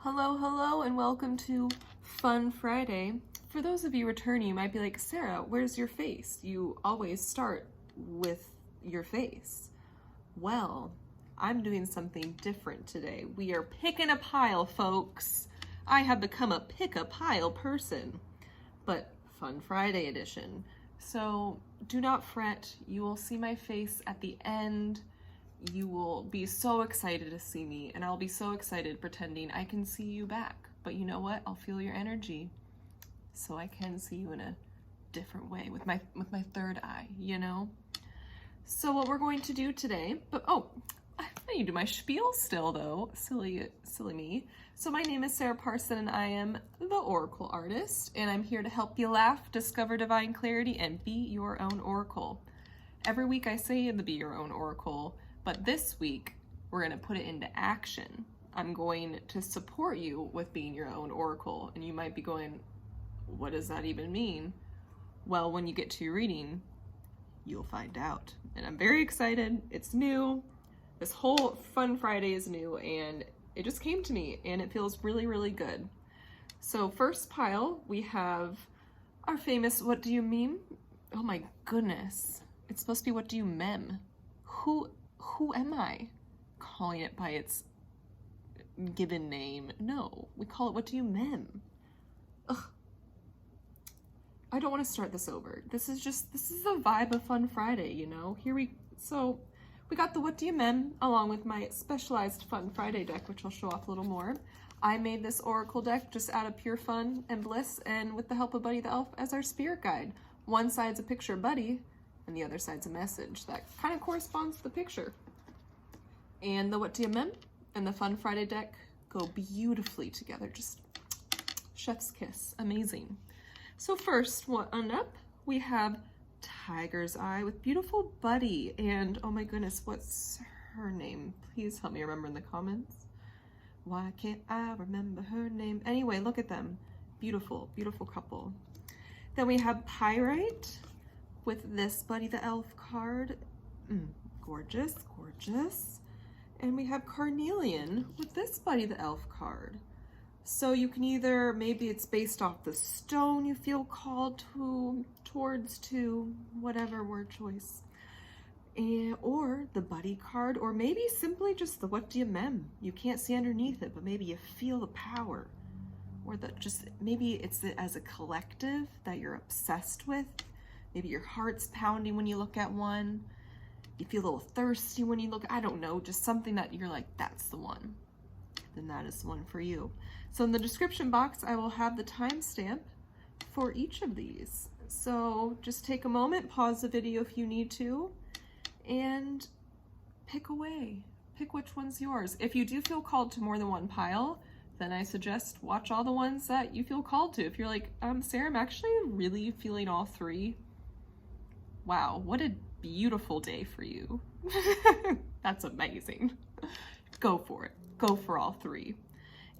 Hello, hello, and welcome to Fun Friday. For those of you returning, you might be like, Sarah, where's your face? You always start with your face. Well, I'm doing something different today. We are picking a pile, folks. I have become a pick a pile person, but Fun Friday edition. So do not fret. You will see my face at the end. You will be so excited to see me, and I'll be so excited pretending I can see you back. But you know what? I'll feel your energy, so I can see you in a different way with my third eye, you know? So what we're going to do today, I need to do my spiel still though. Silly me. So my name is Sarah Parson, and I am the Oracle Artist, and I'm here to help you laugh, discover divine clarity, and be your own Oracle. Every week I say to be your own Oracle, but this week, we're gonna put it into action. I'm going to support you with being your own Oracle. And you might be going, what does that even mean? Well, when you get to your reading, you'll find out. And I'm very excited, it's new. This whole Fun Friday is new, and it just came to me, and it feels really, really good. So first pile, we have our famous, what do you meme? Oh my goodness. It's supposed to be, what do you mem? Who am I calling it by its given name? No, we call it, what do you mem? Ugh. I don't want to start this over. This is the vibe of Fun Friday, you know? So we got the what do you mem along with my specialized Fun Friday deck, which I'll show off a little more. I made this Oracle deck just out of pure fun and bliss, and with the help of Buddy the Elf as our spirit guide. One side's a picture of Buddy, and the other side's a message that kind of corresponds to the picture. And the what do you mem and the Fun Friday deck go beautifully together. Just chef's kiss, amazing. So first one up, we have Tiger's Eye with beautiful Buddy, and oh my goodness, what's her name? Please help me remember in the comments. Why can't I remember her name? Anyway, look at them. Beautiful, beautiful couple. Then we have Pyrite with this Buddy the Elf card. Gorgeous, gorgeous. And we have Carnelian with this Buddy the Elf card. So you can either, maybe it's based off the stone you feel called towards, whatever word choice. Or the Buddy card, or maybe simply just the what do you mem. You can't see underneath it, but maybe you feel the power. Or maybe it's as a collective that you're obsessed with. Maybe your heart's pounding when you look at one. You feel a little thirsty when you look, I don't know, just something that you're like, that's the one. Then that is the one for you. So in the description box, I will have the timestamp for each of these. So just take a moment, pause the video if you need to, and pick away. Pick which one's yours. If you do feel called to more than one pile, then I suggest watch all the ones that you feel called to. If you're like, Sarah, I'm actually really feeling all three. Wow, what a beautiful day for you. That's amazing. Go for it. Go for all three.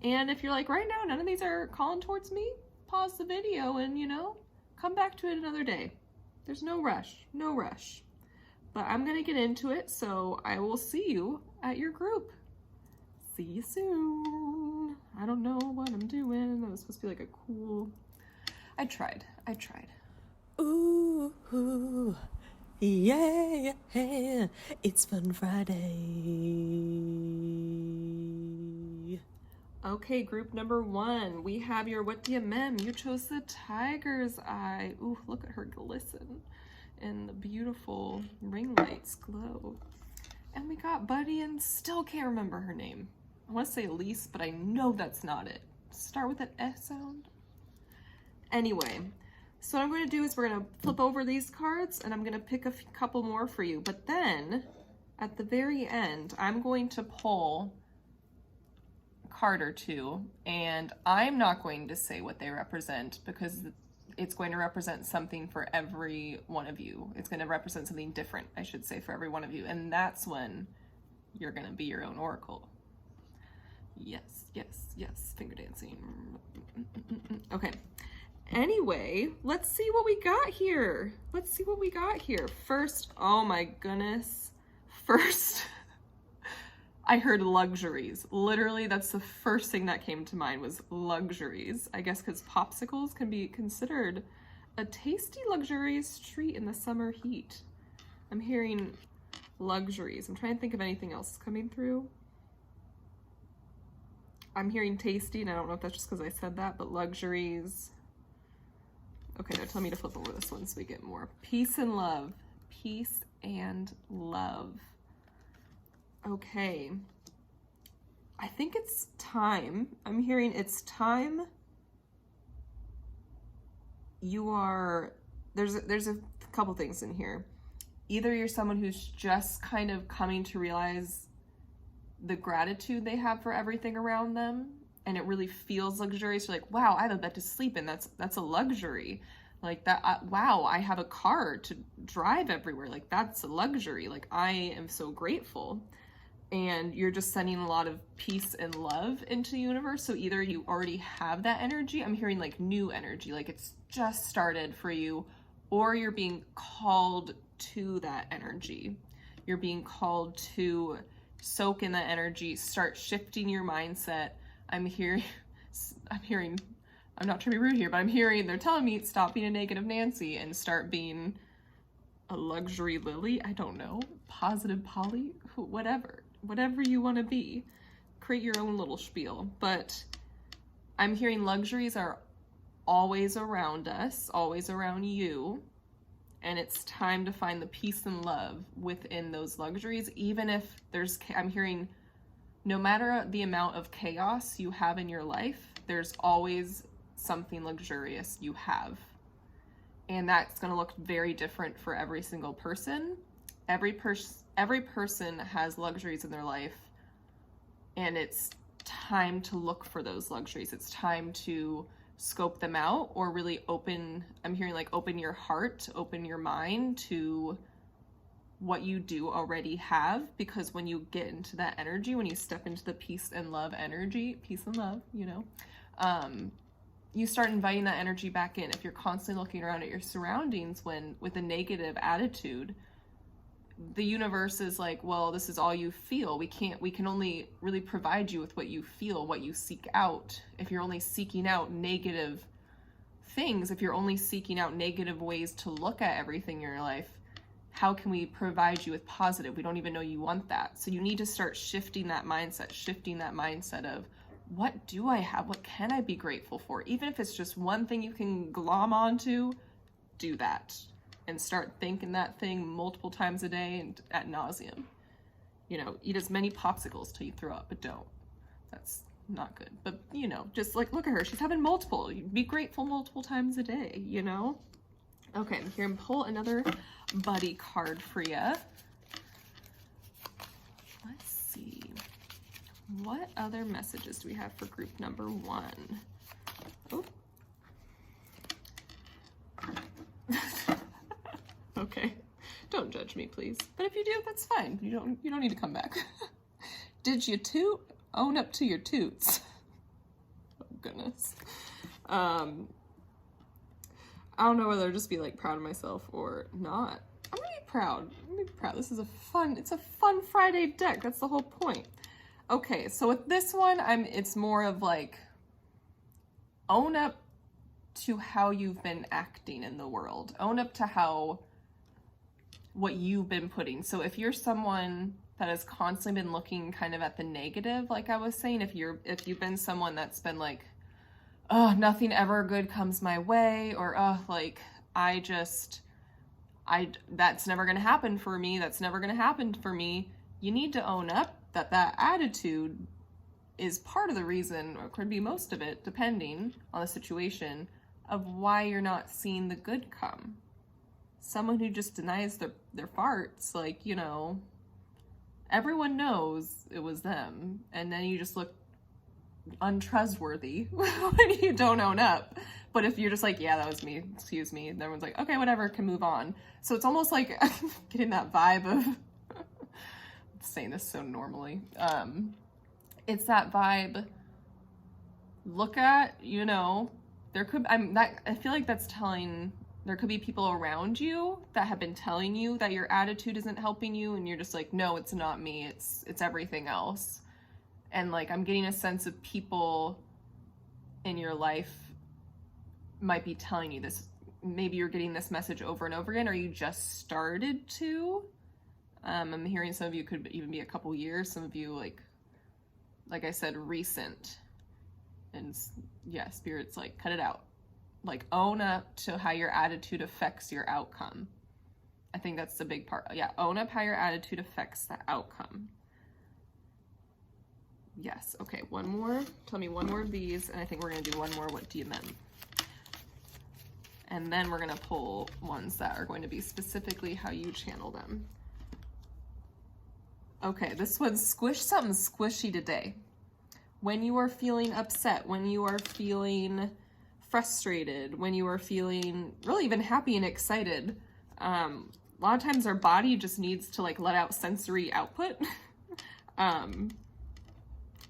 And if you're like, right now, none of these are calling towards me, pause the video and, come back to it another day. There's no rush, no rush. But I'm gonna get into it, so I will see you at your group. See you soon. I don't know what I'm doing. That was supposed to be like a cool... I tried. Ooh, yeah, it's Fun Friday. Okay, group number 1. We have your what do you mem? You chose the Tiger's Eye. Ooh, look at her glisten. And the beautiful ring lights glow. And we got Buddy, and still can't remember her name. I want to say Elise, but I know that's not it. Start with an S sound. Anyway, so what I'm going to do is we're going to flip over these cards, and I'm going to pick a couple more for you. But then, at the very end, I'm going to pull a card or two, and I'm not going to say what they represent because it's going to represent something for every one of you. It's going to represent something different, I should say, for every one of you. And that's when you're going to be your own Oracle. Yes, yes, yes, finger dancing. Okay. Anyway, let's see what we got here. First, oh my goodness. First, I heard luxuries. Literally, that's the first thing that came to mind was luxuries. I guess because popsicles can be considered a tasty, luxurious treat in the summer heat. I'm hearing luxuries. I'm trying to think of anything else coming through. I'm hearing tasty, and I don't know if that's just because I said that, but luxuries. Okay, they're telling me to flip over this one so we get more. Peace and love. Peace and love. Okay. I think it's time. I'm hearing it's time. There's a couple things in here. Either you're someone who's just kind of coming to realize the gratitude they have for everything around them, and it really feels luxurious. You're like, wow, I have a bed to sleep in. That's a luxury. Like that, wow, I have a car to drive everywhere. Like that's a luxury. Like I am so grateful. And you're just sending a lot of peace and love into the universe. So either you already have that energy, I'm hearing like new energy, like it's just started for you, or you're being called to that energy. You're being called to soak in that energy, start shifting your mindset. I'm hearing, I'm not trying to be rude here, but I'm hearing, they're telling me stop being a negative Nancy and start being a luxury Lily. I don't know, positive Polly, whatever you want to be. Create your own little spiel. But I'm hearing luxuries are always around us, always around you. And it's time to find the peace and love within those luxuries, even if I'm hearing no matter the amount of chaos you have in your life, there's always something luxurious you have. And that's going to look very different for every single person. Every person has luxuries in their life, and it's time to look for those luxuries. It's time to scope them out, or really open your heart, open your mind to what you do already have. Because when you get into that energy, when you step into the peace and love energy, peace and love, you start inviting that energy back in. If you're constantly looking around at your surroundings with a negative attitude, the universe is like, well, this is all you feel. We can only really provide you with what you feel, what you seek out. If you're only seeking out negative things, if you're only seeking out negative ways to look at everything in your life, how can we provide you with positive? We don't even know you want that. So you need to start shifting that mindset of, what do I have? What can I be grateful for? Even if it's just one thing you can glom onto, do that. And start thinking that thing multiple times a day and ad nauseum. Eat as many popsicles till you throw up, but don't. That's not good. But, just like, look at her. She's having multiple. Be grateful multiple times a day, Okay, I'm here and pull another buddy card for you. Let's see. What other messages do we have for group number 1? Oh. Okay, don't judge me, please. But if you do, that's fine. You don't need to come back. Did you toot? Own up to your toots. Oh goodness. I don't know whether to just be like proud of myself or not. I'm gonna be proud. This is a fun Friday deck. That's the whole point. Okay, so with this one, it's more of like, own up to how you've been acting in the world. Own up to what you've been putting. So if you're someone that has constantly been looking kind of at the negative, like I was saying, if you've been someone that's been like, oh, nothing ever good comes my way, or that's never going to happen for me. That's never going to happen for me. You need to own up that attitude is part of the reason, or could be most of it, depending on the situation, of why you're not seeing the good come. Someone who just denies their farts, everyone knows it was them, and then you just look untrustworthy when you don't own up. But if you're just like, yeah, that was me, excuse me, and everyone's like, okay, whatever, can move on. So it's almost like getting that vibe of I'm saying this so normally. It's that vibe. Look at, I feel like that's telling There could be people around you that have been telling you that your attitude isn't helping you, and you're just like, no, it's not me, it's everything else. And like, I'm getting a sense of people in your life might be telling you this. Maybe you're getting this message over and over again, or you just started to. I'm hearing some of you could even be a couple years, some of you like I said, recent. And yeah, Spirit's like, cut it out. Like, own up to how your attitude affects your outcome. I think that's the big part. Yeah, own up how your attitude affects the outcome. Yes, okay, one more. Tell me one more of these, and I think we're gonna do one more, what do you mean? And then we're gonna pull ones that are going to be specifically how you channel them. Okay, this one's squish something squishy today. When you are feeling upset, when you are feeling frustrated, when you are feeling really even happy and excited, a lot of times our body just needs to like let out sensory output.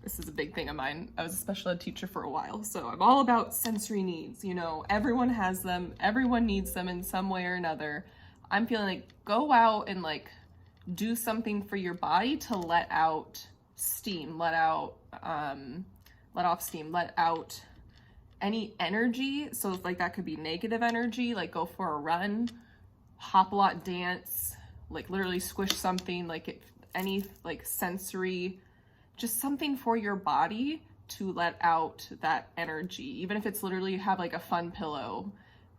This is a big thing of mine. I was a special ed teacher for a while, so I'm all about sensory needs. You know, everyone has them. Everyone needs them in some way or another. I'm feeling like go out and like do something for your body to let out steam, let off steam, let out any energy. So like that could be negative energy, like go for a run, hop a lot, dance, like literally squish something, like any like sensory, just something for your body to let out that energy. Even if it's literally you have like a fun pillow,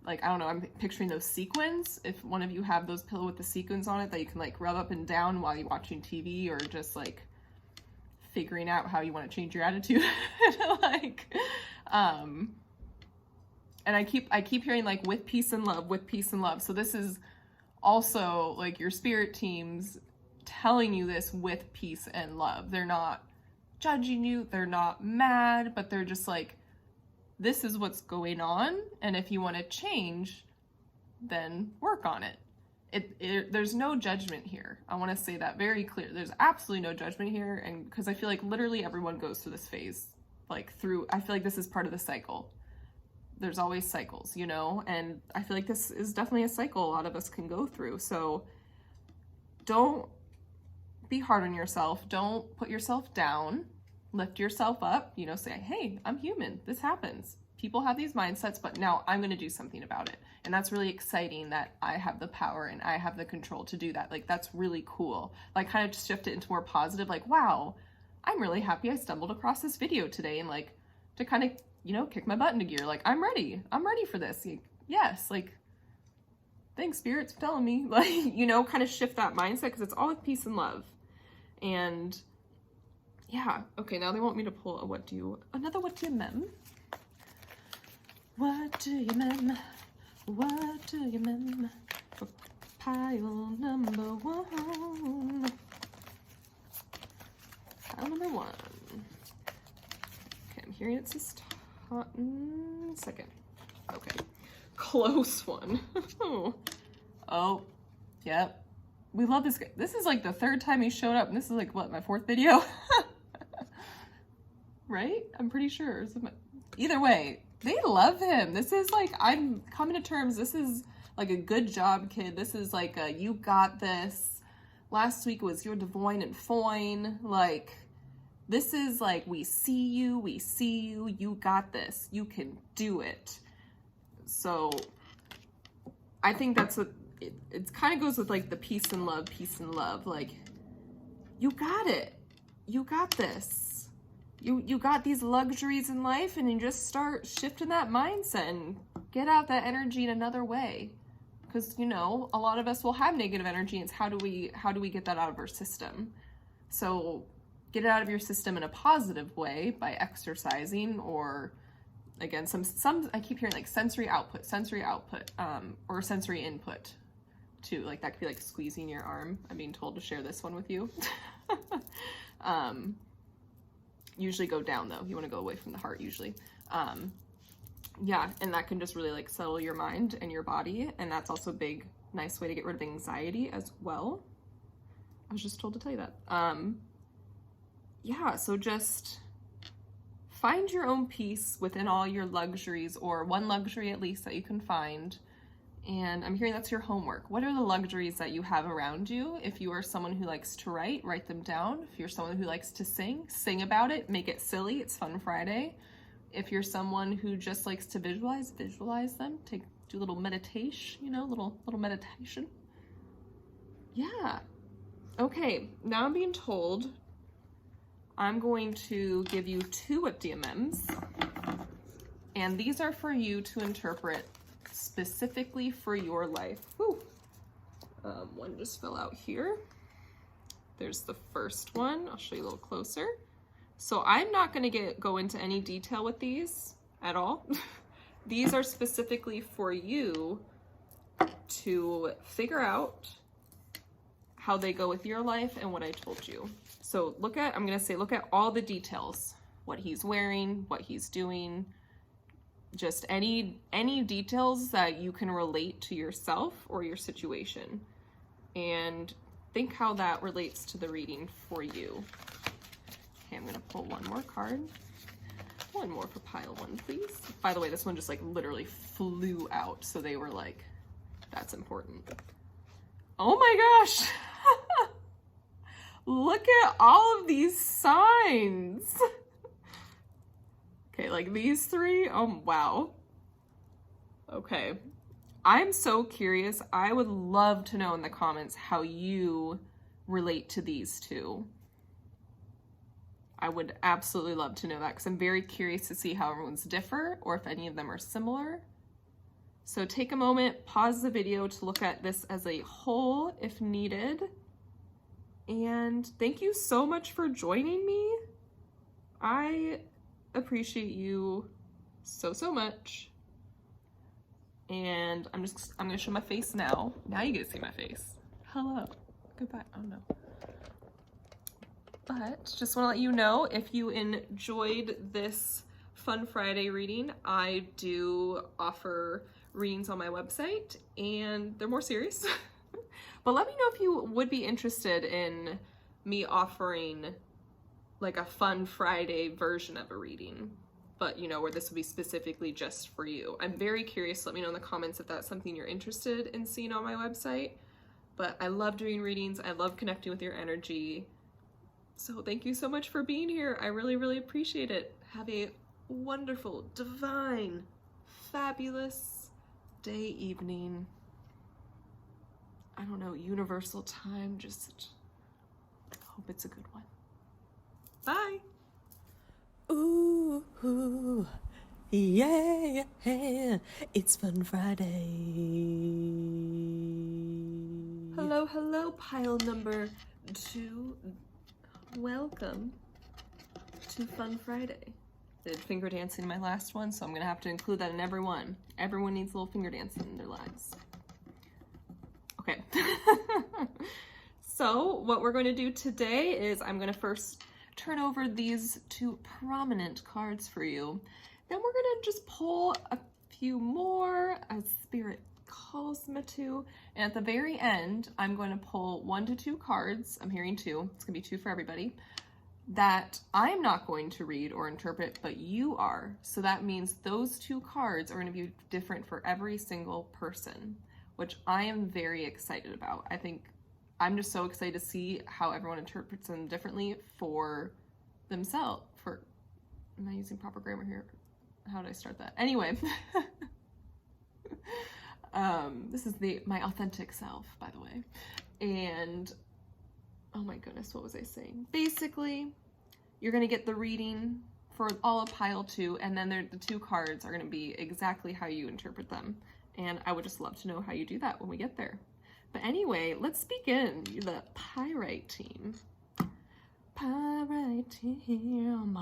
like, I don't know, I'm picturing those sequins. If one of you have those pillow with the sequins on it that you can like rub up and down while you're watching TV, or just like figuring out how you want to change your attitude. Like, and I keep hearing like with peace and love, with peace and love. So this is also like your spirit teams telling you this with peace and love. They're not judging you, they're not mad, but they're just like, this is what's going on, and if you want to change, then work on it. There's no judgment here. I want to say that very clear. There's absolutely no judgment here, and because I feel like literally everyone goes through this phase, like I feel like this is part of the cycle. There's always cycles, you know, and I feel like this is definitely a cycle a lot of us can go through. So don't be hard on yourself. Don't put yourself down. Lift yourself up, you know, say, hey, I'm human. This happens. People have these mindsets, but now I'm going to do something about it. And that's really exciting that I have the power and I have the control to do that. Like, that's really cool. Like, kind of just shift it into more positive, like, wow, I'm really happy I stumbled across this video today, and like to kind of, you know, kick my butt into gear. Like, I'm ready for this. Like, yes, like, thanks, Spirit's telling me, like, you know, kind of shift that mindset, because it's all with peace and love. And yeah, okay, now they want me to pull a what do you mem? What do you mem? What do you mem? For pile number one. Pile number one. Okay, I'm hearing it says second. Okay, close one. Oh, yep. We love this guy. This is like the third time he showed up, and this is like, what, my fourth video? Right? I'm pretty sure. Either way, they love him. This is like, I'm coming to terms. This is like a good job, kid. This is like a, you got this. Last week was your Devoyne and Foyne. Like, this is like, we see you, you got this. You can do it. So I think that's what, it kind of goes with like the peace and love. Like, you got it. You got this. You got these luxuries in life, and you just start shifting that mindset and get out that energy in another way. Because, you know, a lot of us will have negative energy, and it's how do we get that out of our system? So get it out of your system in a positive way by exercising, or again, some I keep hearing like sensory output, or sensory input too. Like that could be like squeezing your arm. I'm being told to share this one with you. Usually go down though. You want to go away from the heart usually. Yeah, and that can just really like settle your mind and your body, and that's also a big, nice way to get rid of anxiety as well. I was just told to tell you that. Yeah, so just find your own peace within all your luxuries, or one luxury at least that you can find. And I'm hearing that's your homework. What are the luxuries that you have around you? If you are someone who likes to write them down. If you're someone who likes to sing about it, make it silly. It's Fun Friday. If you're someone who just likes to visualize them. Do a little meditation, little meditation. Yeah. Okay, now I'm being told I'm going to give you 2 DMMs, and these are for you to interpret specifically for your life. Whew. One just fell out here. There's the first one. I'll show you a little closer. So I'm not going to go into any detail with these at all. These are specifically for you to figure out how they go with your life and what I told you. So look at all the details. What he's wearing, what he's doing, just any details that you can relate to yourself or your situation. And think how that relates to the reading for you. Okay, I'm gonna pull one more card. One more for pile 1, please. By the way, this one just literally flew out, so they were like, that's important. Oh my gosh! Look at all of these signs! Okay, these 3, oh wow. Okay, I'm so curious. I would love to know in the comments how you relate to these 2. I would absolutely love to know that because I'm very curious to see how everyone's differ or if any of them are similar. So take a moment, pause the video to look at this as a whole if needed. And thank you so much for joining me. I appreciate you so much. And I'm gonna show my face now. Now you get to see my face. Hello. Goodbye. Oh no. But just want to let you know, if you enjoyed this Fun Friday reading, I do offer readings on my website, and they're more serious. But let me know if you would be interested in me offering a Fun Friday version of a reading, but where this would be specifically just for you. I'm very curious. Let me know in the comments if that's something you're interested in seeing on my website. But I love doing readings. I love connecting with your energy. So thank you so much for being here. I really, really appreciate it. Have a wonderful, divine, fabulous day, evening. I don't know, universal time. Just hope it's a good one. Bye. Ooh, yeah, it's Fun Friday. Hello, pile number 2. Welcome to Fun Friday. I did finger dancing in my last one, so I'm gonna have to include that in every one. Everyone needs a little finger dancing in their lives. Okay. So what we're going to do today is I'm going to first turn over these 2 prominent cards for you. Then we're going to just pull a few more as Spirit calls me to. And at the very end, I'm going to pull 1 to 2 cards. I'm hearing 2. It's going to be 2 for everybody. That I'm not going to read or interpret, but you are. So that means those 2 cards are going to be different for every single person, which I am very excited about. I think I'm just so excited to see how everyone interprets them differently for themselves. Am I using proper grammar here? How did I start that? Anyway, this is my authentic self, by the way. And oh my goodness, what was I saying? Basically, you're gonna get the reading for all of pile 2, and then the 2 cards are gonna be exactly how you interpret them. And I would just love to know how you do that when we get there. But anyway, let's begin. The Pyrite team. Pyrite team.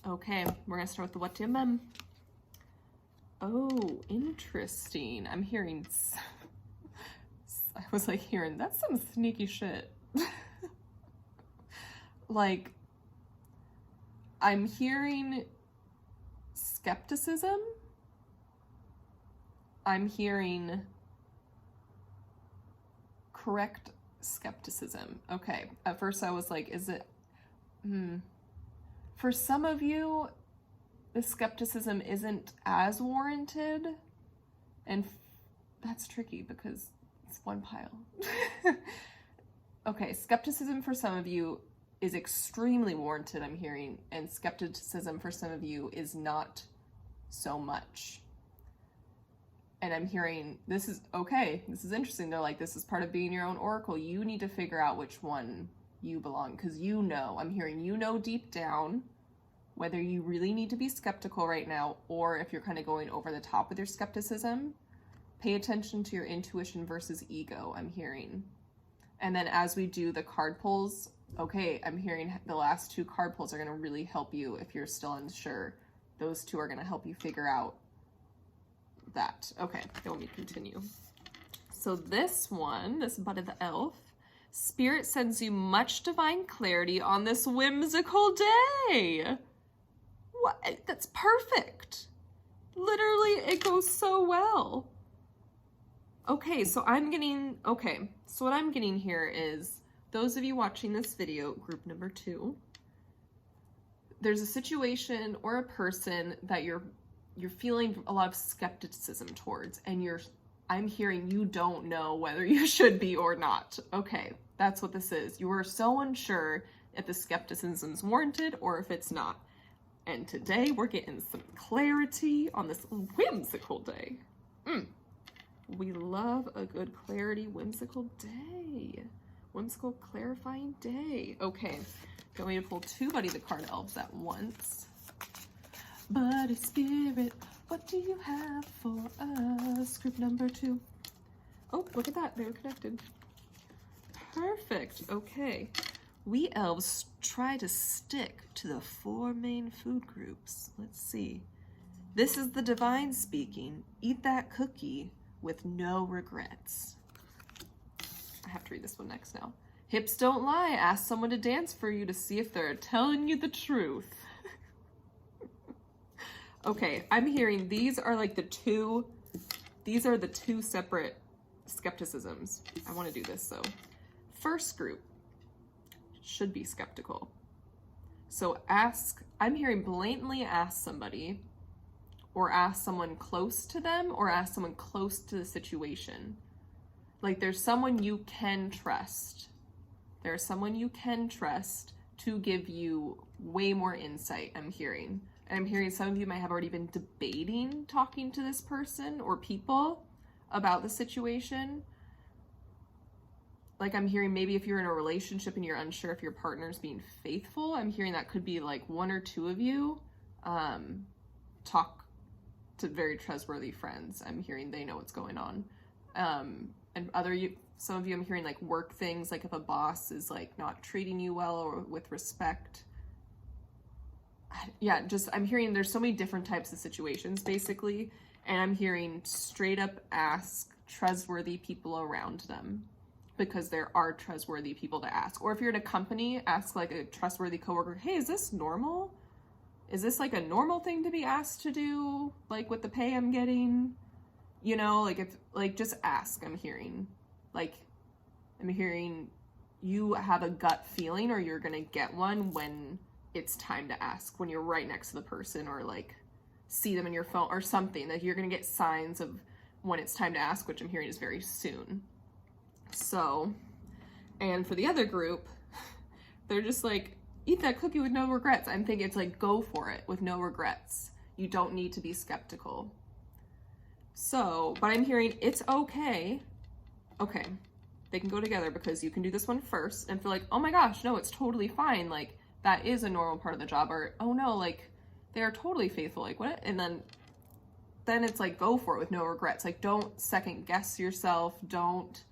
Okay, we're gonna start with the what to mem. Oh, interesting. I'm hearing, I was hearing, that's some sneaky shit. I'm hearing skepticism. I'm hearing correct skepticism. Okay, at first I was like, is it, For some of you, the skepticism isn't as warranted, and that's tricky because it's one pile. Okay, skepticism for some of you is extremely warranted, I'm hearing, and skepticism for some of you is not so much. And I'm hearing, this is okay, this is interesting. They're like, this is part of being your own oracle. You need to figure out which one you belong, because you know, I'm hearing you know deep down whether you really need to be skeptical right now, or if you're kind of going over the top with your skepticism. Pay attention to your intuition versus ego, I'm hearing. And then as we do the card pulls, okay, I'm hearing the last 2 card pulls are going to really help you if you're still unsure. Those 2 are going to help you figure out that. Okay, let me continue. So this one, this Butt of the Elf, Spirit sends you much divine clarity on this whimsical day. What? That's perfect. Literally, it goes so well. Okay, so what I'm getting here is, those of you watching this video, group number 2, there's a situation or a person that you're feeling a lot of skepticism towards, and I'm hearing you don't know whether you should be or not. Okay, that's what this is. You are so unsure if the skepticism is warranted or if it's not. And today we're getting some clarity on this whimsical day. We love a good clarity, whimsical day. Whimsical, clarifying day. Okay, going to pull 2 Buddy the Card Elves at once. Buddy Spirit, what do you have for us? Group number 2. Oh, look at that, they're connected. Perfect, okay. We elves try to stick to the 4 main food groups. Let's see. This is the divine speaking. Eat that cookie with no regrets. I have to read this one next now. Hips don't lie. Ask someone to dance for you to see if they're telling you the truth. Okay, I'm hearing these are the 2 separate skepticisms. I want to do this though. First group should be skeptical. So I'm hearing blatantly ask somebody, or ask someone close to them, or ask someone close to the situation. Like there's someone you can trust. There's someone you can trust to give you way more insight, I'm hearing. And I'm hearing some of you might have already been debating talking to this person or people about the situation. Like I'm hearing maybe if you're in a relationship and you're unsure if your partner's being faithful, I'm hearing that could be like 1 or 2 of you talk to very trustworthy friends. I'm hearing they know what's going on. And some of you, I'm hearing like work things, like if a boss is like not treating you well or with respect. Yeah, I'm hearing there's so many different types of situations basically. And I'm hearing straight up ask trustworthy people around them, because there are trustworthy people to ask. Or if you're in a company, ask like a trustworthy coworker, hey, is this normal? Is this like a normal thing to be asked to do? Like with the pay I'm getting? You know, like just ask, I'm hearing. Like, I'm hearing you have a gut feeling or you're gonna get one when it's time to ask, when you're right next to the person or like see them in your phone or something, that you're gonna get signs of when it's time to ask, which I'm hearing is very soon. So, and for the other group, they're just like, eat that cookie with no regrets. I'm thinking it's like, go for it with no regrets. You don't need to be skeptical. So, but I'm hearing it's okay. Okay, they can go together because you can do this one first and feel like, oh my gosh, no, it's totally fine. Like, that is a normal part of the job. Or, oh no, like, they are totally faithful. Like, what? And then it's like, go for it with no regrets. Like, don't second guess yourself. Don't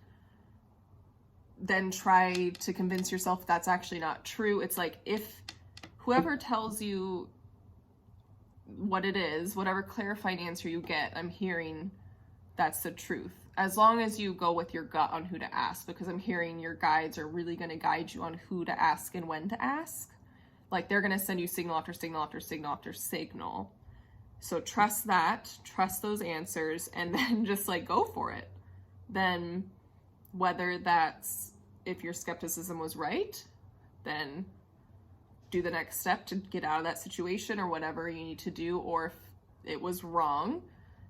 then try to convince yourself that's actually not true. It's like, if whoever tells you what it is, whatever clarifying answer you get, I'm hearing that's the truth. As long as you go with your gut on who to ask, because I'm hearing your guides are really going to guide you on who to ask and when to ask. Like, they're going to send you signal after signal after signal after signal. So trust that, trust those answers, and then just like go for it. Then whether that's, if your skepticism was right, then do the next step to get out of that situation or whatever you need to do. Or if it was wrong,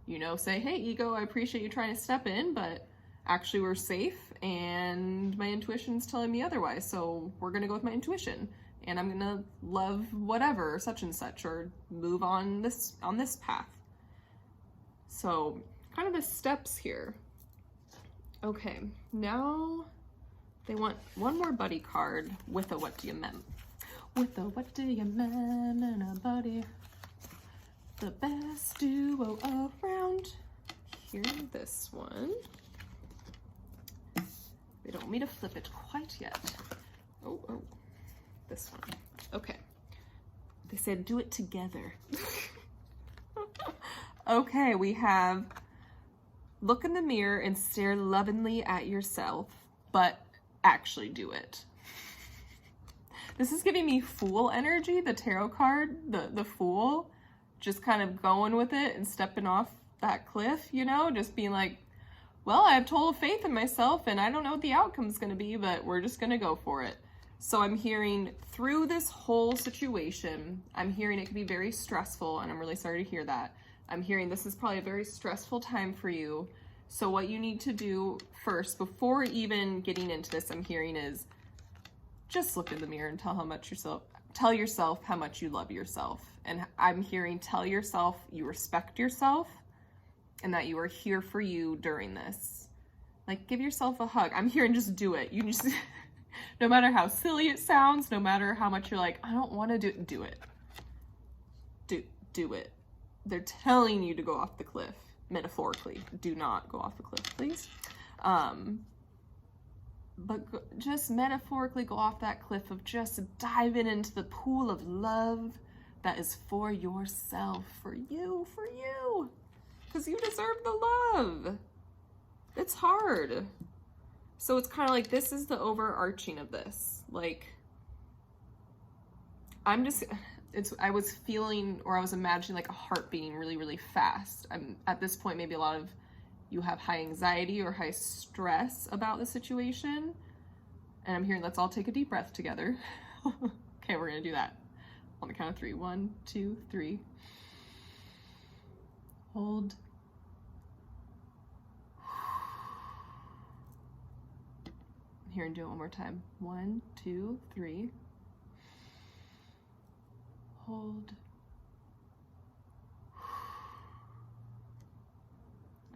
You know, say, hey, ego, I appreciate you trying to step in, but actually we're safe and my intuition's telling me otherwise. So we're going to go with my intuition and I'm going to love whatever, such and such, or move on this path. So kind of the steps here. Okay, now they want one more buddy card with a what do you mem. With a what do you mem and a buddy. The best duo around. Here, this one. They don't want me to flip it quite yet. Oh, this one. Okay. They said do it together. Okay, we have look in the mirror and stare lovingly at yourself, but actually do it. This is giving me Fool energy, the tarot card, the Fool. Just kind of going with it and stepping off that cliff, you know, just being like, well, I have total faith in myself and I don't know what the outcome's going to be, but we're just going to go for it. So I'm hearing through this whole situation, I'm hearing it can be very stressful, and I'm really sorry to hear that. I'm hearing this is probably a very stressful time for you. So what you need to do first, before even getting into this, I'm hearing is just look in the mirror and tell yourself how much you love yourself. And I'm hearing tell yourself you respect yourself and that you are here for you during this. Like, give yourself a hug. I'm hearing just do it. You just, no matter how silly it sounds, no matter how much you're like, I don't want to do it, do it. Do it. They're telling you to go off the cliff, metaphorically. Do not go off the cliff, please. But just metaphorically go off that cliff of just diving into the pool of love that is for yourself, for you, because you deserve the love. It's hard. So it's kind of like, this is the overarching of this. Like, I was feeling, or I was imagining like a heart beating really, really fast. I'm at this point, maybe a lot of you have high anxiety or high stress about the situation. And I'm hearing, let's all take a deep breath together. Okay, we're gonna do that. On the count of 3. 1, 2, 3. Hold. I'm hearing, do it one more time. 1, 2, 3. Hold.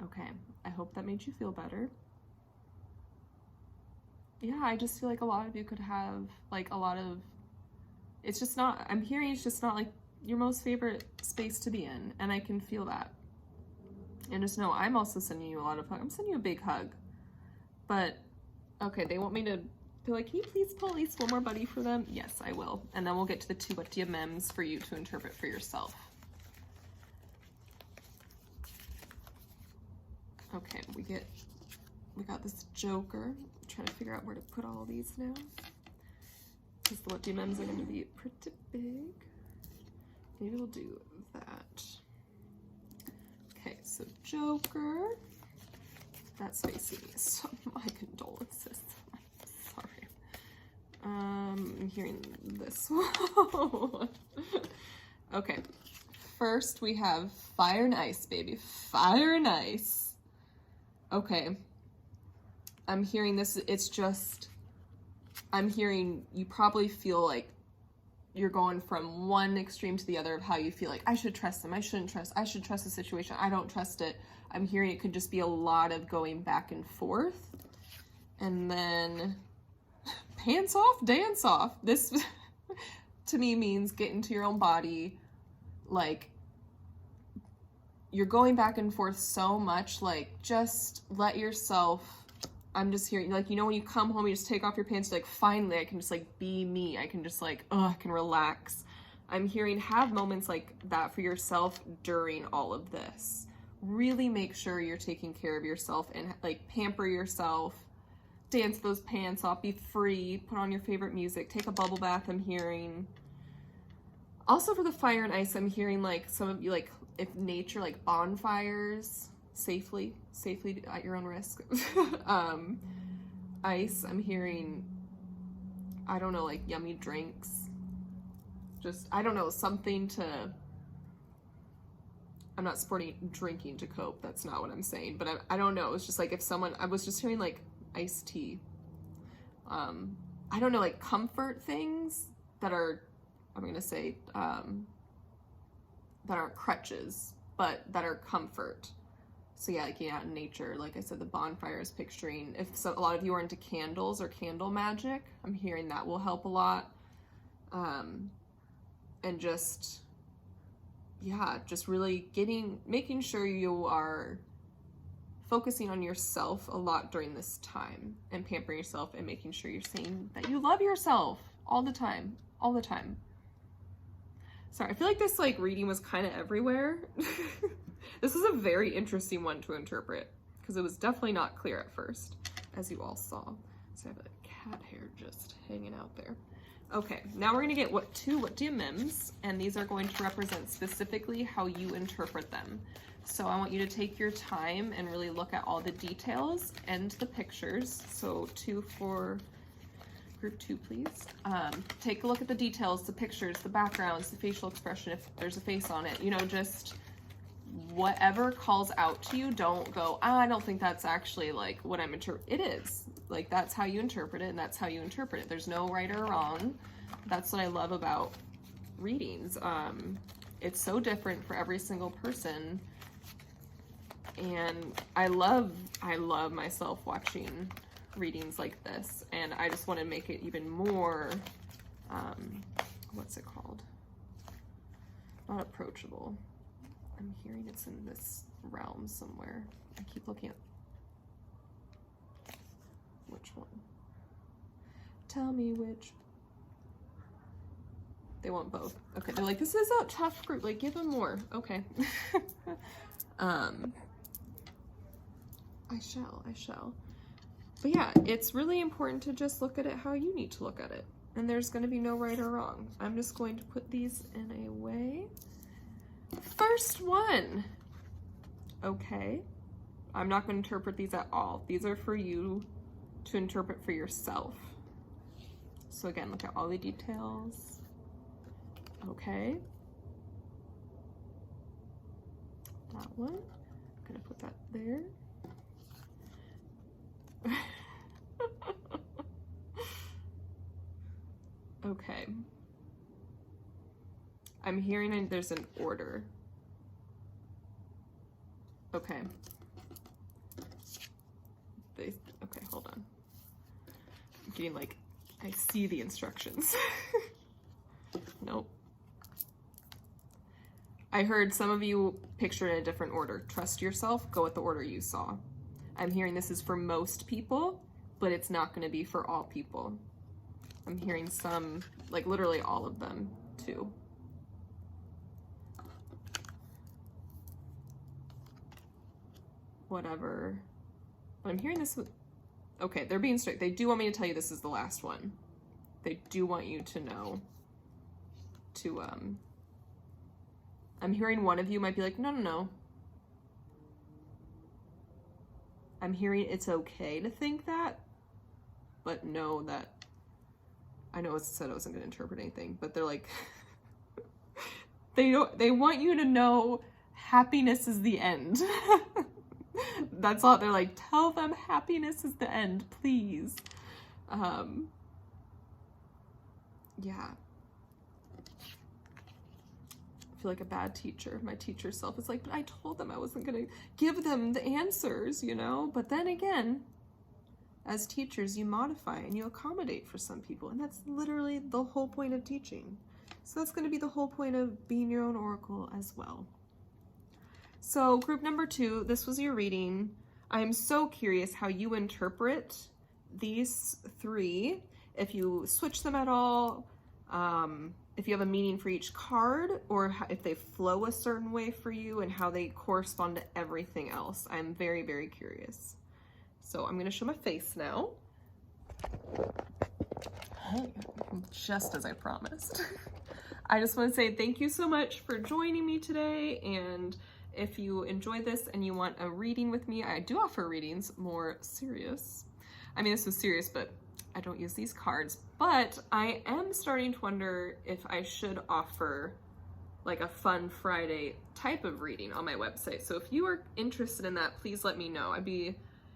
Okay, I hope that made you feel better. Yeah, I just feel like a lot of you could have like a lot of, it's just not, I'm hearing it's just not like your most favorite space to be in, and I can feel that. And just know I'm also sending you a lot of hugs. I'm sending you a big hug. But, okay, they want me to, they're like, can you please pull at least one more buddy for them? Yes, I will. And then we'll get to the 2 what do you mems for you to interpret for yourself. Okay, we got this Joker. I'm trying to figure out where to put all these now. Because the what do you mems are going to be pretty big. Maybe we'll do that. Okay, so Joker. That's facing me, so my condolences. I'm sorry. I'm hearing this one. Okay, first we have fire and ice, baby. Fire and ice. Okay. I'm hearing this, it's just, I'm hearing you probably feel like you're going from one extreme to the other of how you feel like, I should trust them, I shouldn't trust, I should trust the situation, I don't trust it. I'm hearing it could just be a lot of going back and forth. And then pants off, dance off. This to me means get into your own body. Like, you're going back and forth so much, like, just let yourself, I'm just hearing, like, you know, when you come home, you just take off your pants, like, finally, I can just, like, be me. I can just, like, I can relax. I'm hearing have moments like that for yourself during all of this. Really make sure you're taking care of yourself and, like, pamper yourself. Dance those pants off, be free, put on your favorite music, take a bubble bath, I'm hearing. Also for the fire and ice, I'm hearing, like, some of you, like, if nature, like, bonfires, safely at your own risk. Ice, I'm hearing, I don't know, like, yummy drinks. Just, I don't know, something to I'm not supporting drinking to cope. That's not what I'm saying. But I don't know. It's just like if someone, I was just hearing like iced tea. I don't know, like comfort things that are, I'm going to say, that aren't crutches, but that are comfort. So yeah, like out in nature, like I said, the bonfire is picturing, if a lot of you are into candles or candle magic, I'm hearing that will help a lot. And just, yeah, just really making sure you are focusing on yourself a lot during this time and pampering yourself and making sure you're saying that you love yourself all the time. Sorry, I feel like this like reading was kind of everywhere. This is a very interesting one to interpret because it was definitely not clear at first, as you all saw. So I have a cat hair just hanging out there. Okay, now we're gonna get two DMMs, and these are going to represent specifically how you interpret them. So I want you to take your time and really look at all the details and the pictures. So 2 for group 2, please. Take a look at the details, the pictures, the backgrounds, the facial expression, if there's a face on it, you know, just whatever calls out to you. Don't go, I don't think that's actually like what I'm interpreting. It is. Like, that's how you interpret it, and that's how you interpret it. There's no right or wrong. That's what I love about readings. It's so different for every single person. And I love myself watching readings like this, and I just want to make it even more, what's it called? Not approachable. I'm hearing it's in this realm somewhere. I keep looking at which one. Tell me which. They want both. Okay, they're like, this is a tough group. Like, give them more. Okay. I shall. But yeah, it's really important to just look at it how you need to look at it. And there's going to be no right or wrong. I'm just going to put these in a way. First one. Okay. I'm not going to interpret these at all. These are for you to interpret for yourself. So again, look at all the details. Okay. That one. I'm going to put that there. Okay. I'm hearing there's an order. Okay. Okay, hold on. I'm getting like, I see the instructions. Nope. I heard some of you picture in a different order. Trust yourself, go with the order you saw. I'm hearing this is for most people, but it's not going to be for all people. I'm hearing some, like literally all of them too. Whatever. But I'm hearing this with, okay, they're being strict. They do want me to tell you this is the last one. They do want you to know to, I'm hearing one of you might be like, no. I'm hearing it's okay to think that, but know that, I know it said I wasn't going to interpret anything, but they're like, they want you to know happiness is the end. That's all. They're like, tell them happiness is the end, please. Yeah. I feel like a bad teacher. My teacher self is like, but I told them I wasn't going to give them the answers, you know? But then again, as teachers, you modify and you accommodate for some people. And that's literally the whole point of teaching. So that's going to be the whole point of being your own oracle as well. So group number 2, this was your reading. I am so curious how you interpret these 3. If you switch them at all, if you have a meaning for each card, or if they flow a certain way for you and how they correspond to everything else. I'm very, very curious. So I'm going to show my face now. Hey, just as I promised. I just want to say thank you so much for joining me today, and if you enjoyed this and you want a reading with me, I do offer readings more serious. I mean, this was serious, but I don't use these cards. But I am starting to wonder if I should offer like a Fun Friday type of reading on my website. So if you are interested in that, please let me know.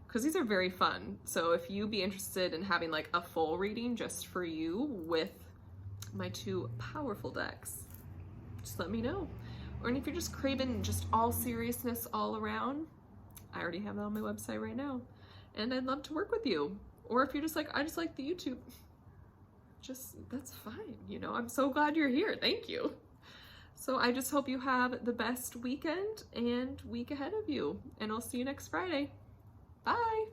Because these are very fun. So if you'd be interested in having like a full reading just for you with my 2 powerful decks, just let me know. Or if you're just craving just all seriousness all around, I already have that on my website right now. And I'd love to work with you. Or if you're just like, I just like the YouTube, that's fine. You know, I'm so glad you're here. Thank you. So I just hope you have the best weekend and week ahead of you. And I'll see you next Friday. Bye.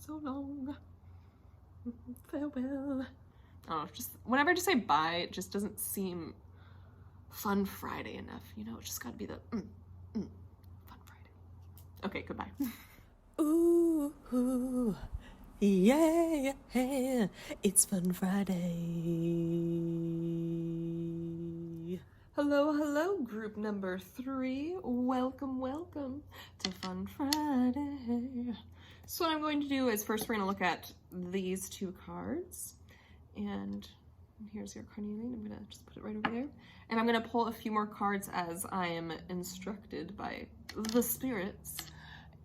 So long. Farewell. Oh, just whenever I just say bye, it just doesn't seem Fun Friday enough. You know, it's just gotta be the Fun Friday. Okay, goodbye. Ooh, yeah, it's Fun Friday. Hello, group number 3. Welcome to Fun Friday. So what I'm going to do is first we're going to look at these 2 cards. And here's your carnelian. I'm going to just put it right over there. And I'm going to pull a few more cards as I am instructed by the spirits.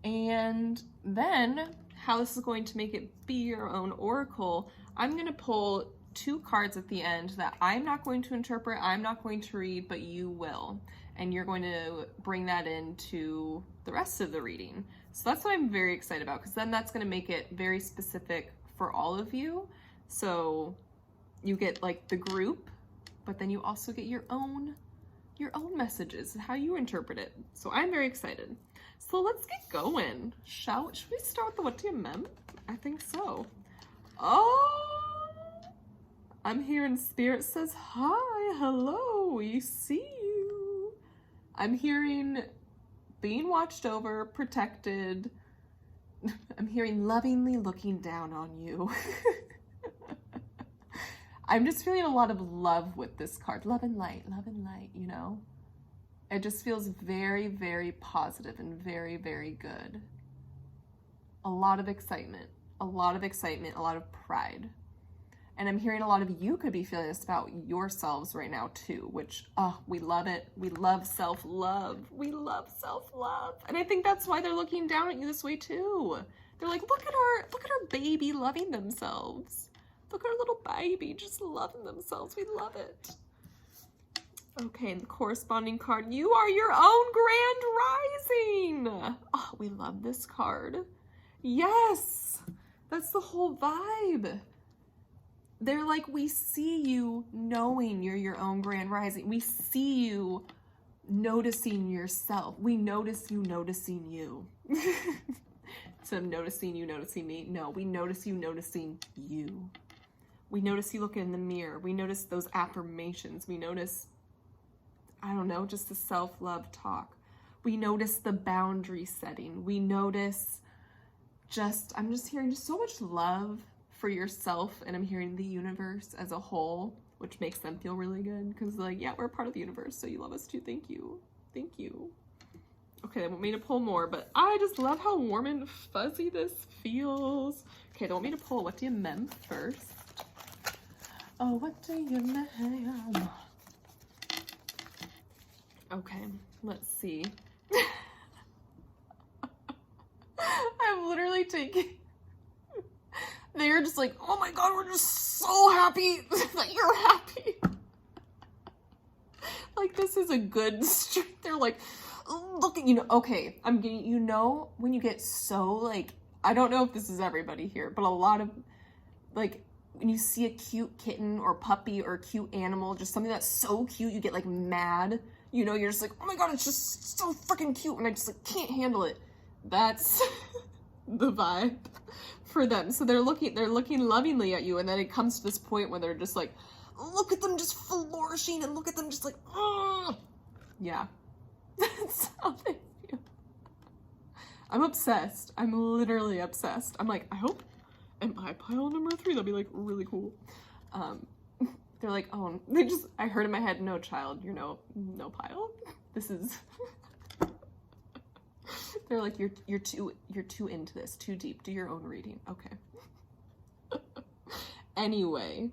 And then how this is going to make it be your own oracle, I'm going to pull 2 cards at the end that I'm not going to interpret, I'm not going to read, but you will. And you're going to bring that into the rest of the reading. So that's what I'm very excited about, because then that's going to make it very specific for all of you. So you get like the group, but then you also get your own messages and how you interpret it. So I'm very excited. So let's get going. Should we start with the what do you mem? I think so. Oh, I'm hearing Spirit says hi, hello, we see you. I'm hearing being watched over, protected. I'm hearing lovingly looking down on you. I'm just feeling a lot of love with this card. Love and light, you know? It just feels very, very positive and very, very good. A lot of excitement, a lot of pride. And I'm hearing a lot of you could be feeling this about yourselves right now too, which, we love it. We love self-love. We love self-love. And I think that's why they're looking down at you this way too. They're like, look at our baby loving themselves. Look at our little baby just loving themselves. We love it. Okay, and the corresponding card, you are your own grand rising. Oh, we love this card. Yes, that's the whole vibe. They're like, we see you knowing you're your own grand rising. We see you noticing yourself. We notice you noticing you. Instead of noticing you noticing me, no, we notice you noticing you. We notice you looking in the mirror. We notice those affirmations. We notice, I don't know, just the self-love talk. We notice the boundary setting. We notice I'm just hearing just so much love for yourself, and I'm hearing the universe as a whole, which makes them feel really good, because like, yeah, we're a part of the universe, so you love us too. Thank you. Thank you. Okay, they want me to pull more, but I just love how warm and fuzzy this feels. Okay, they want me to pull what do you mem first. Oh, what do you mem? Okay, let's see. I'm literally taking... They're just like, oh my god, we're just so happy that you're happy. Like, this is a good streak. They're like, look at, you know, okay, I'm getting, you know, when you get so, like, I don't know if this is everybody here, but a lot of, like, when you see a cute kitten or puppy or a cute animal, just something that's so cute, you get, like, mad. You know, you're just like, oh my god, it's just so freaking cute, and I just, like, can't handle it. That's the vibe for them. So they're looking lovingly at you, and then it comes to this point where they're just like, look at them just flourishing, and look at them just like, oh, yeah. That's how they feel. I'm obsessed. I'm literally obsessed. I'm like, I hope, am I pile number 3? That'd be like really cool. They're like, oh, I heard in my head, no child, you're no pile. This is, they're like, you're too into this, too deep. Do your own reading. Okay. Anyway,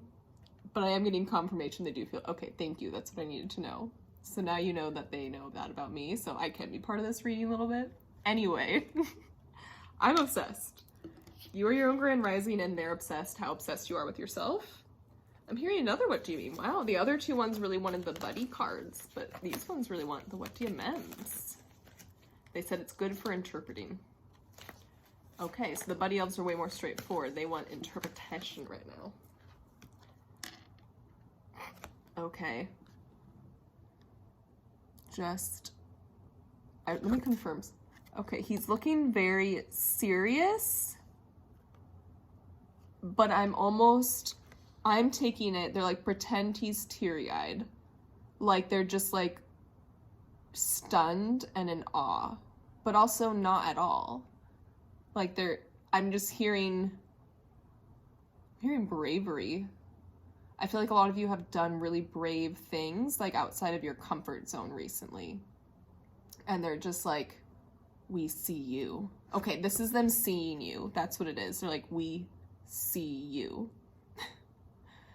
but I am getting confirmation they do feel, okay, thank you, that's what I needed to know. So now you know that they know that about me, so I can be part of this reading a little bit. Anyway, I'm obsessed. You are your own grand rising and they're obsessed, how obsessed you are with yourself. I'm hearing another what do you mean? Wow, the other two ones really wanted the buddy cards, but these ones really want the what do you means. They said it's good for interpreting. Okay, so the buddy elves are way more straightforward. They want interpretation right now. Okay. Let me confirm. Okay, he's looking very serious, but I'm taking it, they're like, pretend he's teary-eyed. Like, they're just like stunned and in awe, but also not at all. Like I'm just hearing bravery. I feel like a lot of you have done really brave things, like outside of your comfort zone recently. And they're just like, we see you. Okay, this is them seeing you. That's what it is. They're like, we see you.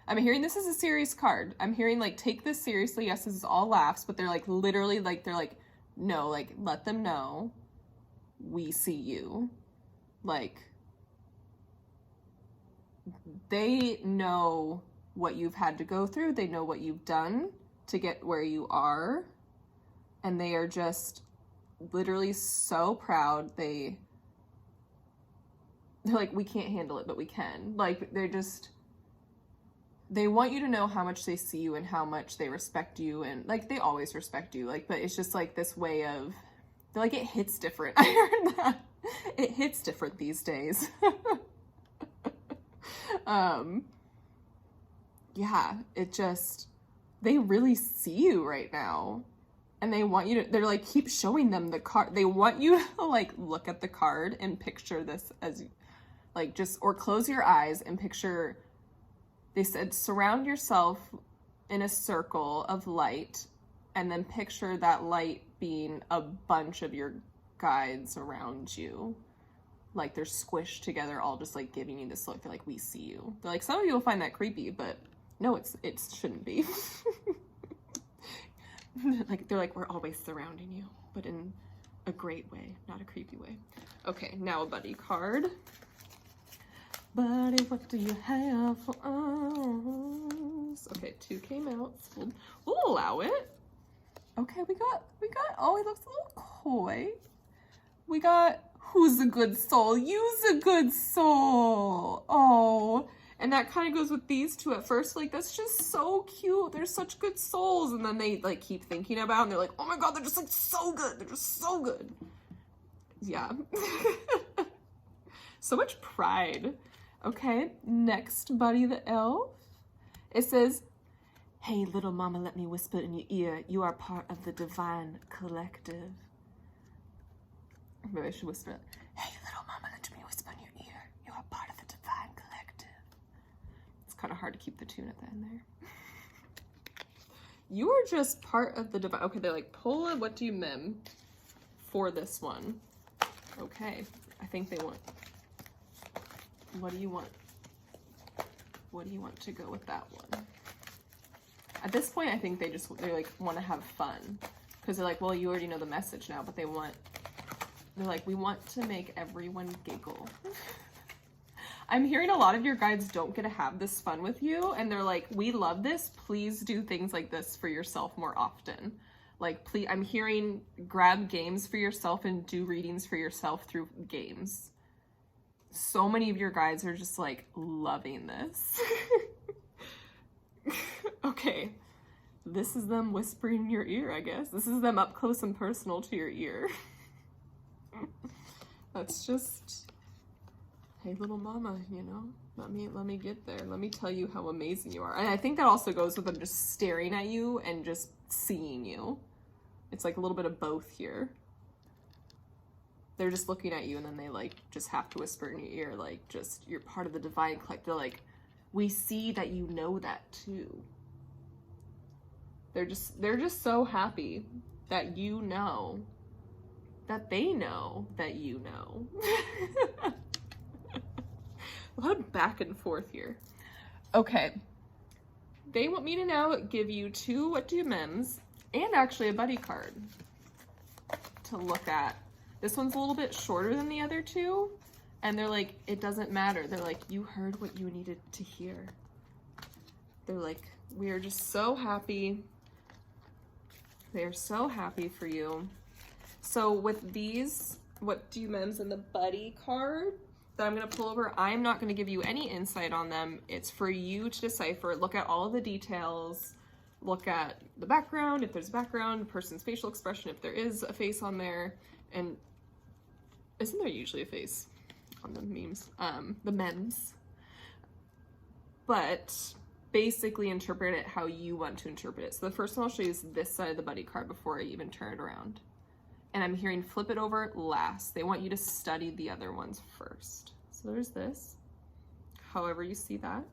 I'm hearing this is a serious card. I'm hearing like, take this seriously. Yes, this is all laughs, but they're like, literally, like, they're like, no, like, let them know we see you. Like, they know what you've had to go through. They know what you've done to get where you are. And they are just literally so proud. They're like, we can't handle it, but we can. Like, they want you to know how much they see you and how much they respect you. And like, they always respect you. Like, but it's just like this way of, they're like, it hits different. I heard that. It hits different these days. Yeah, they really see you right now. And they want you to, they're like, keep showing them the card. They want you to like, look at the card and picture this as like, or close your eyes and picture, they said, surround yourself in a circle of light and then picture that light being a bunch of your guides around you. Like they're squished together, all just like giving you this look. They're like, we see you. They're like, some of you will find that creepy, but no, it shouldn't be. Like, they're like, we're always surrounding you, but in a great way, not a creepy way. Okay, now a buddy card. Buddy, what do you have for us? Okay, 2 came out. So we'll allow it. Okay, we got, oh, he looks a little coy. We got, who's a good soul? You's a good soul. Oh, and that kind of goes with these two at first. Like, that's just so cute. They're such good souls. And then they like keep thinking about it and they're like, oh my God, they're just like so good. They're just so good. Yeah. So much pride. Okay, next buddy the elf. It says, hey, little mama, let me whisper in your ear. You are part of the divine collective. Maybe I should whisper it. Hey, little mama, let me whisper in your ear. You are part of the divine collective. It's kind of hard to keep the tune at the end there. You are just part of the divine. Okay, they're like, pull a what do you mem for this one. Okay, I think they want. What do you want? What do you want to go with that one? At this point, I think they like want to have fun because they're like, well, you already know the message now, but they're like, we want to make everyone giggle. I'm hearing a lot of your guides don't get to have this fun with you, and they're like, we love this. Please do things like this for yourself more often. Like, please, I'm hearing grab games for yourself and do readings for yourself through games. So many of your guides are just like loving this. Okay, this is them whispering in your ear, I guess. This is them up close and personal to your ear. That's just, hey, little mama, you know, let me get there. Let me tell you how amazing you are. And I think that also goes with them just staring at you and just seeing you. It's like a little bit of both here. They're just looking at you and then they like just have to whisper in your ear, like, just, you're part of the divine collective. They're like, we see that you know that too. They're just so happy that you know that they know that you know. A lot of back and forth here. Okay. they want me to now give you 2 What Do You Mems and actually a buddy card to look at. This one's a little bit shorter than the other 2, and they're like, it doesn't matter. They're like, you heard what you needed to hear. They're like, we are just so happy. They are so happy for you. So with these What Do You Mems and the buddy card that I'm going to pull over, I'm not going to give you any insight on them. It's for you to decipher. Look at all of the details. Look at the background, if there's a background, the person's facial expression, if there is a face on there. And isn't there usually a face on the memes? The memes. But basically interpret it how you want to interpret it. So the first one I'll show you is this side of the buddy card before I even turn it around. And I'm hearing flip it over last. They want you to study the other ones first. So there's this, however you see that.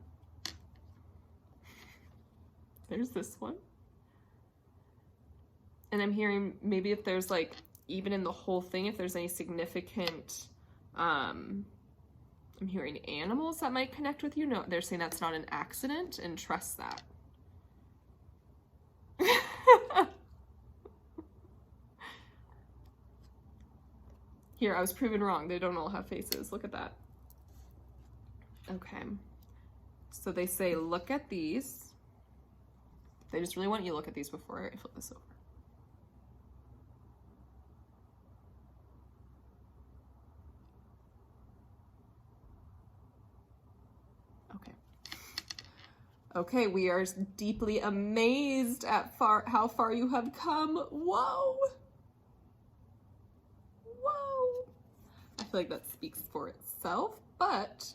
There's this one. And I'm hearing maybe if there's like, even in the whole thing, if there's any significant, I'm hearing animals that might connect with you. No, they're saying that's not an accident and trust that. Here, I was proven wrong. They don't all have faces. Look at that. Okay. So they say, look at these. They just really want you to look at these before I flip this over. Okay. Okay, we are deeply amazed at how far you have come. Whoa. Whoa. I feel like that speaks for itself, but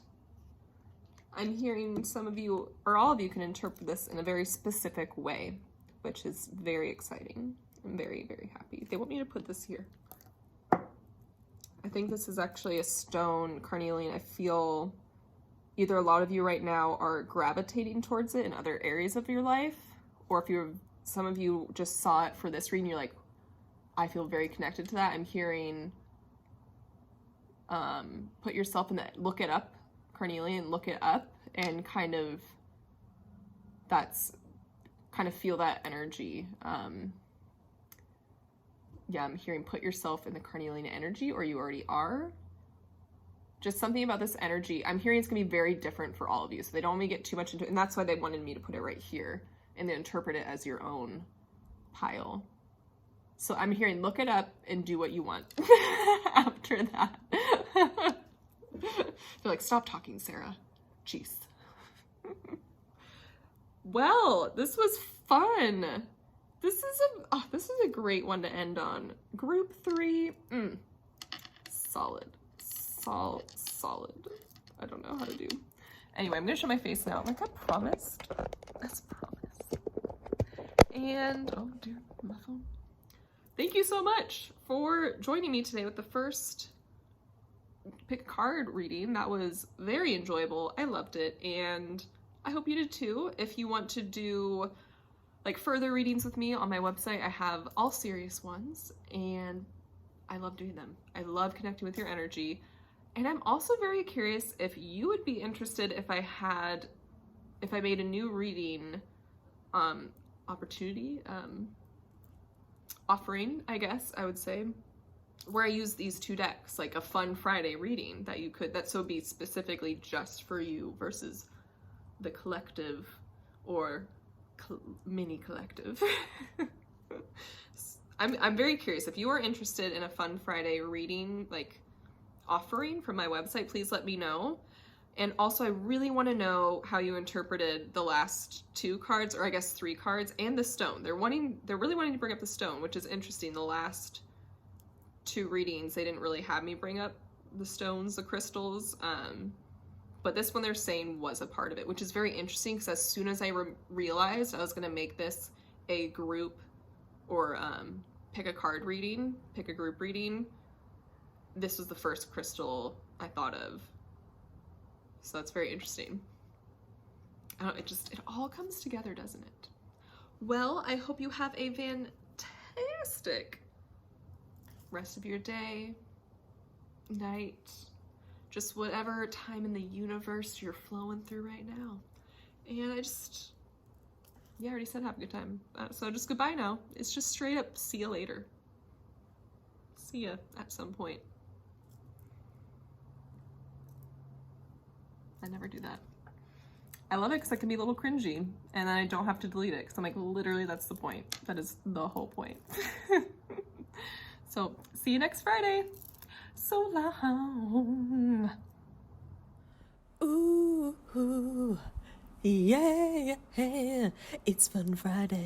I'm hearing some of you, or all of you, can interpret this in a very specific way, which is very exciting. I'm very, very happy. They want me to put this here. I think this is actually a stone carnelian. I feel either a lot of you right now are gravitating towards it in other areas of your life, or if some of you just saw it for this reading, you're like, I feel very connected to that. I'm hearing, put yourself in that, look it up, carnelian, look it up, and kind of feel that energy. Yeah, I'm hearing put yourself in the carnelian energy, or you already are. Just something about this energy. I'm hearing it's gonna be very different for all of you, so they don't want me to get too much into it, and that's why they wanted me to put it right here and then interpret it as your own pile. So I'm hearing look it up and do what you want after that. They're like, stop talking, Sarah. Jeez. Well, this was fun. This is a great one to end on. Group 3, solid. Solid. I don't know how to do. Anyway, I'm gonna show my face now. Like I promised. As promised. And, oh dear, my phone. Thank you so much for joining me today with the first pick a card reading. That was very enjoyable. I loved it, and I hope you did too. If you want to do like further readings with me on my website, I have all serious ones, and I love doing them. I love connecting with your energy. And I'm also very curious if you would be interested if I made a new reading opportunity, offering, I guess I would say, where I use these 2 decks, like a fun Friday reading that would be specifically just for you versus the collective or mini collective. I'm very curious if you are interested in a fun Friday reading, like offering from my website, please let me know. And also I really want to know how you interpreted the last 2 cards, or I guess 3 cards, and the stone. They're really wanting to bring up the stone, which is interesting. The last 2 readings, they didn't really have me bring up the stones, the crystals, but this one they're saying was a part of it, which is very interesting because as soon as I realized I was going to make this a group or pick a card reading, pick a group reading, this was the first crystal I thought of. So that's very interesting. It all comes together, doesn't it? Well, I hope you have a fantastic rest of your day, night, just whatever time in the universe you're flowing through right now. And Yeah, I already said have a good time. So just goodbye now. It's just straight up see you later. See ya at some point. I never do that. I love it because I can be a little cringy and then I don't have to delete it because I'm like, literally, that's the point. That is the whole point. So see you next Friday. So long. Ooh, yeah, it's Fun Friday.